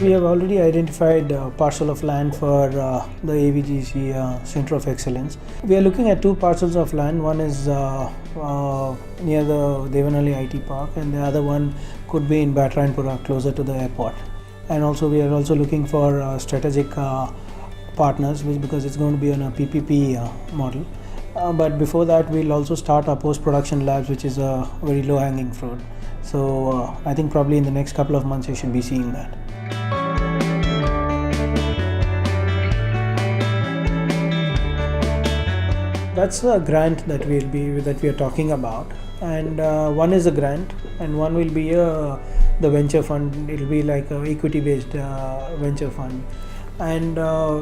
we have already identified a parcel of land for the AVGC Centre of Excellence. We are looking at two parcels of land. One is near the Devanali IT Park, and the other one could be in Batrayanpura, closer to the airport. And also we are also looking for strategic partners, because it's going to be on a PPP model. But before that, we'll also start our post-production labs, which is a very low-hanging fruit. So I think probably in the next couple of months you should be seeing that. That's a grant that we are talking about, and one is a grant, and one will be the venture fund. It will be like a equity-based venture fund, and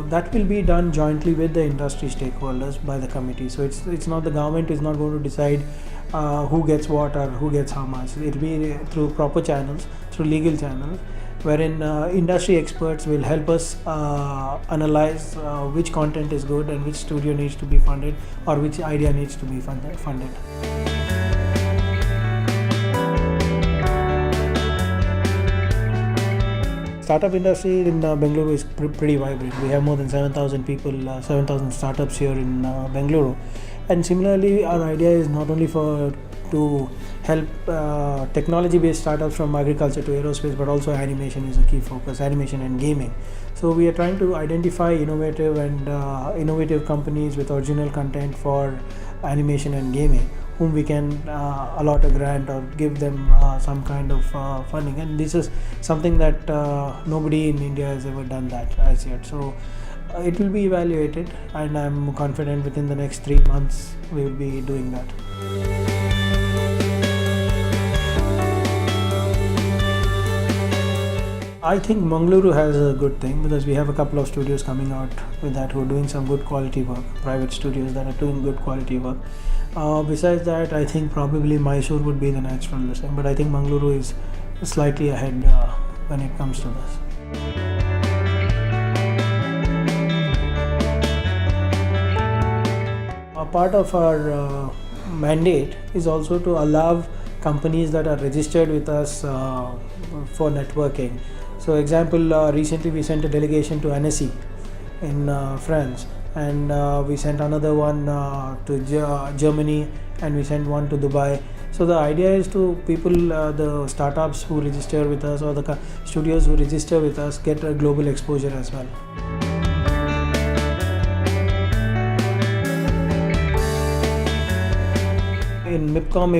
that will be done jointly with the industry stakeholders by the committee. So it's not, the government is not going to decide who gets what or who gets how much. It will be through proper channels, through legal channels, wherein industry experts will help us analyze which content is good and which studio needs to be funded or which idea needs to be funded. Startup industry in Bengaluru is pretty vibrant. We have more than 7,000 people, 7,000 startups here in Bengaluru. And similarly, our idea is not only to help technology-based startups from agriculture to aerospace, but also animation is a key focus, animation and gaming. So we are trying to identify innovative companies with original content for animation and gaming, whom we can allot a grant or give them some kind of funding. And this is something that nobody in India has ever done that as yet. So it will be evaluated, and I'm confident within the next 3 months we will be doing that. I think Mangaluru has a good thing, because we have a couple of studios coming out with that who are doing some good quality work, private studios that are doing good quality work. Besides that, I think probably Mysore would be the natural thing, but I think Mangaluru is slightly ahead when it comes to this. A part of our mandate is also to allow companies that are registered with us for networking. So example, recently we sent a delegation to Annecy in France, and we sent another one to Germany, and we sent one to Dubai. So the idea is to people, the startups who register with us or the studios who register with us, get a global exposure as well. In MIPCOM,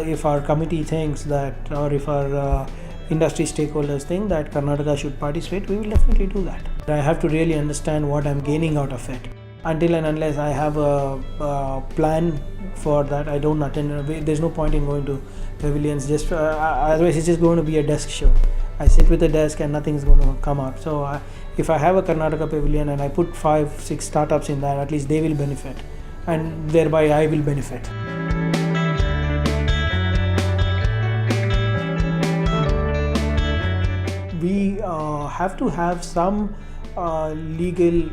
if our committee thinks that, or if our industry stakeholders think that Karnataka should participate, we will definitely do that. I have to really understand what I'm gaining out of it. Until and unless I have a plan for that, I don't attend. There's no point in going to pavilions, otherwise it's just going to be a desk show. I sit with a desk and nothing's going to come out. So if I have a Karnataka pavilion and I put 5-6 startups in there, at least they will benefit, and thereby I will benefit. We have to have some legal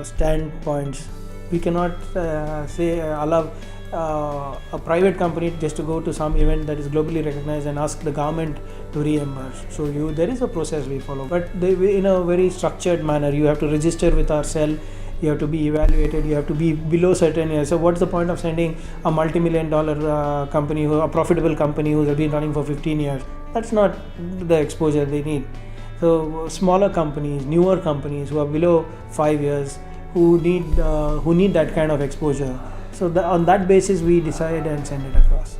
standpoints. We cannot allow a private company just to go to some event that is globally recognized and ask the government to reimburse. So there is a process we follow, but in a very structured manner. You have to register with our cell. You have to be evaluated. You have to be below certain years. So what's the point of sending a multi-million-dollar company, a profitable company who has been running for 15 years? That's not the exposure they need. So smaller companies, newer companies who are below 5 years, who need that kind of exposure. So on that basis, we decide and send it across.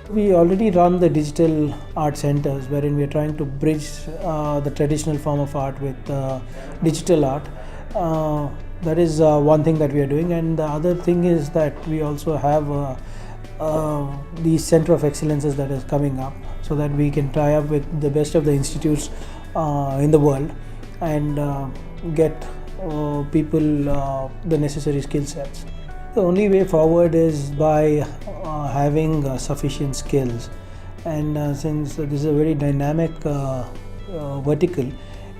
We already run the digital art centers, wherein we are trying to bridge the traditional form of art with digital art. That is one thing that we are doing, and the other thing is that we also have the Centre of Excellences that is coming up, so that we can tie up with the best of the institutes in the world and get people the necessary skill sets. The only way forward is by having sufficient skills, and since this is a very dynamic vertical,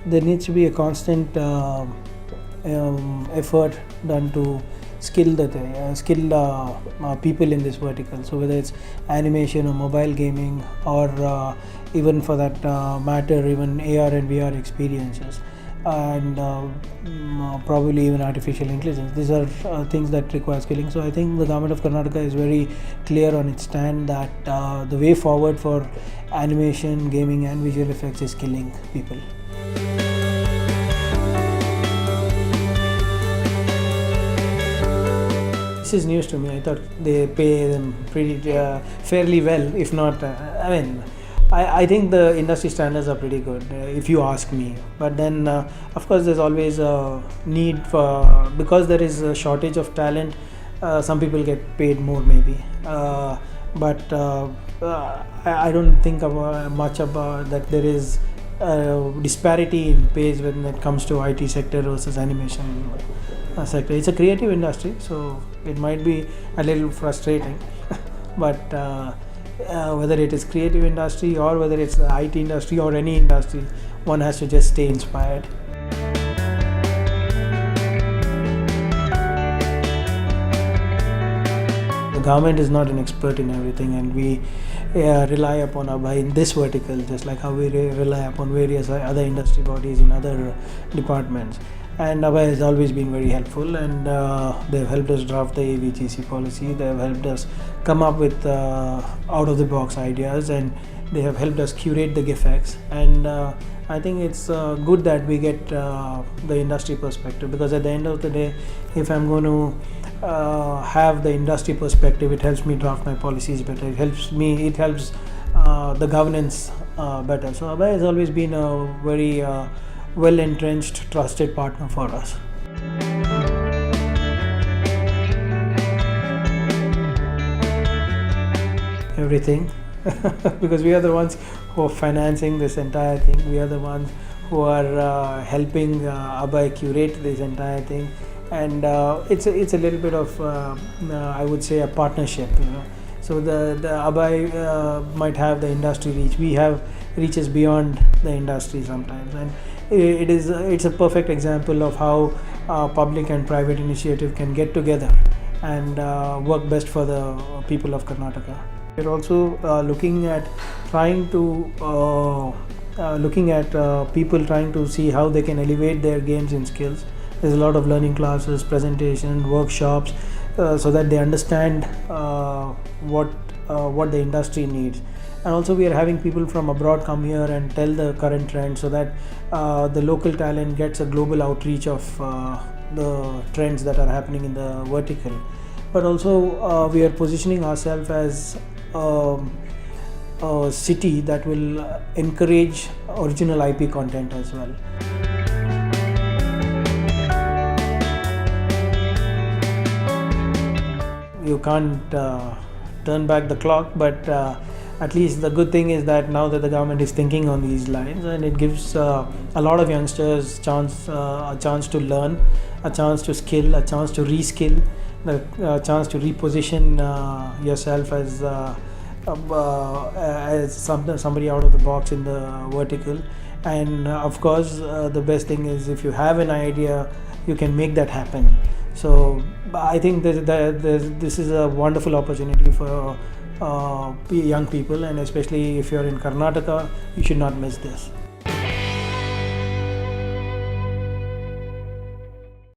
there needs to be a constant effort done to people in this vertical. So whether it's animation or mobile gaming, or even for that matter, even AR and VR experiences, and probably even artificial intelligence. These are things that require skilling. So I think the government of Karnataka is very clear on its stand that the way forward for animation, gaming and visual effects is skilling people. This is news to me. I thought they pay them pretty fairly well, if not, I think the industry standards are pretty good, if you ask me. But then, of course, there's always a need for, because there is a shortage of talent, some people get paid more maybe. But I don't think much about that there is disparity in pays when it comes to IT sector versus animation sector. It's a creative industry, so it might be a little frustrating. But whether it is creative industry or whether it's the IT industry or any industry, one has to just stay inspired. The government is not an expert in everything, and we rely upon ABHA in this vertical, just like how we rely upon various other industry bodies in other departments. And ABHA has always been very helpful, and they have helped us draft the AVGC policy. They have helped us come up with out-of-the-box ideas, and they have helped us curate the GIFX. And I think it's good that we get the industry perspective, because at the end of the day, if I'm going to have the industry perspective, it helps me draft my policies better. It helps the governance better. So ABHA has always been a very well-entrenched, trusted partner for us. Everything, because we are the ones who are financing this entire thing. We are the ones who are helping ABHA curate this entire thing, and it's a little bit of I would say a partnership, So the ABHA might have the industry reach. We have reaches beyond the industry sometimes, and it's a perfect example of how public and private initiative can get together and work best for the people of Karnataka. We're also looking at people trying to see how they can elevate their games and skills. There's a lot of learning classes, presentation, workshops, so that they understand what the industry needs. And also we are having people from abroad come here and tell the current trend, so that the local talent gets a global outreach of the trends that are happening in the vertical. But also we are positioning ourselves as a city that will encourage original IP content as well. You can't turn back the clock, but at least the good thing is that now that the government is thinking on these lines, and it gives a lot of youngsters a chance to learn, a chance to skill, a chance to reskill, a chance to reposition yourself as somebody out of the box in the vertical. And of course, the best thing is, if you have an idea, you can make that happen. So I think this is a wonderful opportunity for young people, and especially if you're in Karnataka, you should not miss this.